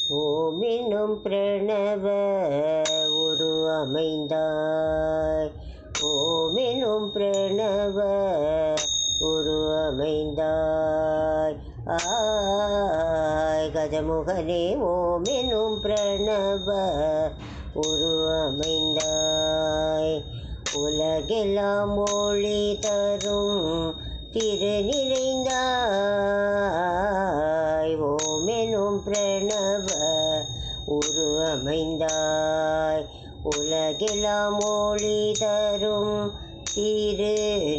ஓமெனும் பிரணவ உரு அமைந்தாய். ஓமெனும் பிரணவ உரு அமைந்தாய். கஜமுகனே ஓமெனும் பிரணவ உரு அமைந்தாய். உலகெல்லாம் ஒளி தரும் திருநிறைந்தாய். ஓமெனும் பிரணவ உரு அமைந்தாய். உலகெல்லாம் ஒளி தரும் திரு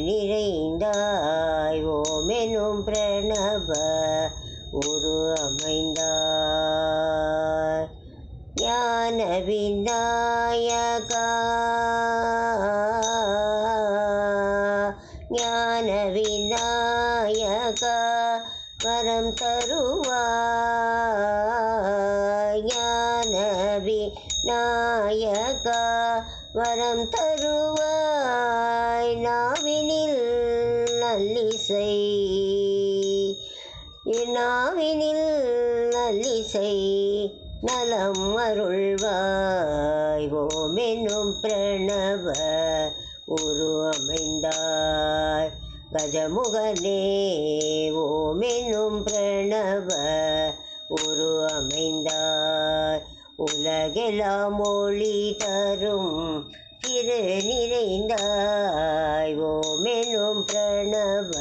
நிறைந்தாய். ஓமெனும் பிரணவ உரு அமைந்தாய். ஞான விநாயகா ஞான விநாயகா வரம் தருவாய். ஞான விநாயகா வரம் தருவாய். நாவினில் நல்லிசை நாவினில் நல்லிசை நலம் அருள்வாய். ஓமெனும் பிரணவ உரு அமைந்தாய். கஜமுகனே ஓமெனும் பிரணவ உரு அமைந்தாய். உலகெல்லாம் ஒளி தரும் திரு நிறைந்தாய். ஓமெனும் பிரணவ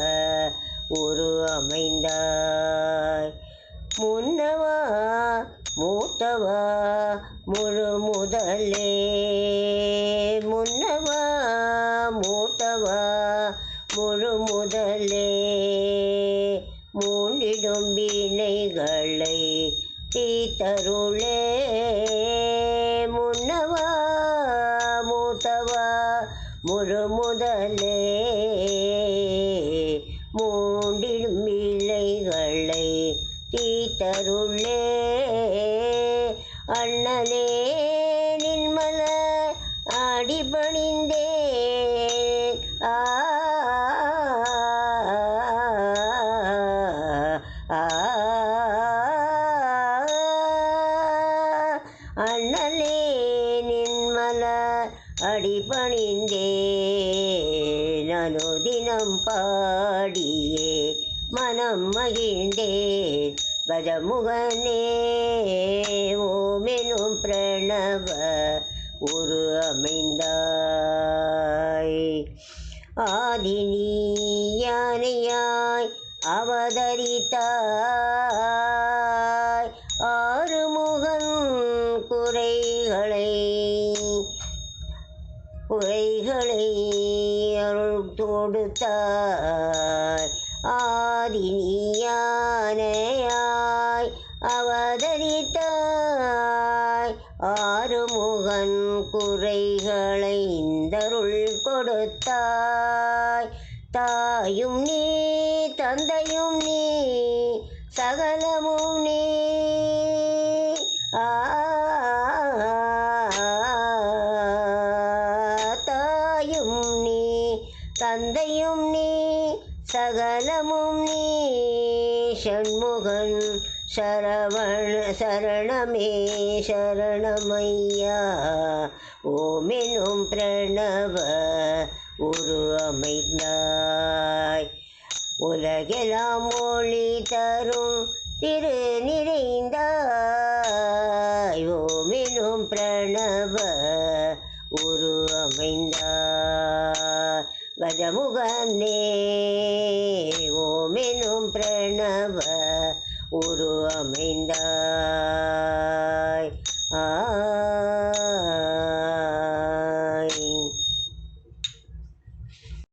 உரு அமைந்தாய். முன்னவா மூத்தவா முழு முதலே. முன்னவா மூத்தவா முழு முதலே. மூண்டிடும் வினைகளை தீத்தருளே. முன்னவா மூத்தவா முழு முதலே. மூண்டிடும் வினைகளை தீத்தருளே. அண்ணலே நின்மல அடிபணிந்தேன். அண்ணலே நின்மல அடிபணிந்தேன். அனுதினம் பாடியே மனம் மகிழ்ந்தேன். கஜமுகனே ஓமெனும் பிரணவ உரு அமைந்தாய். ஆதினி யானையாய் அவதரித்தாய். ஆறுமுகன் குறைகளை அருள் தொடுத்தாய். ஆதினியானையாய் அவதரித்தாய். ஆறுமுகன் குறைகளை இந்தருள் கொடுத்தாய். தாயும் நீ தந்தையும் நீ சகலமும் நீ. தாயும் நீ தந்தையும் நீ சகலமும் நீ. ஷண்முகன் சரணமே சரணமையா. ஓமெனும் பிரணவ உரு அமைந்தாய். உலகெல்லாம் ஒளி தரும் திரு நிறைந்தாய். ஓமெனும் பிரணவ உரு அமைந்தாய். கஜமுகனே ஓமெனும் பிரணவ உரு அமைந்தாய்.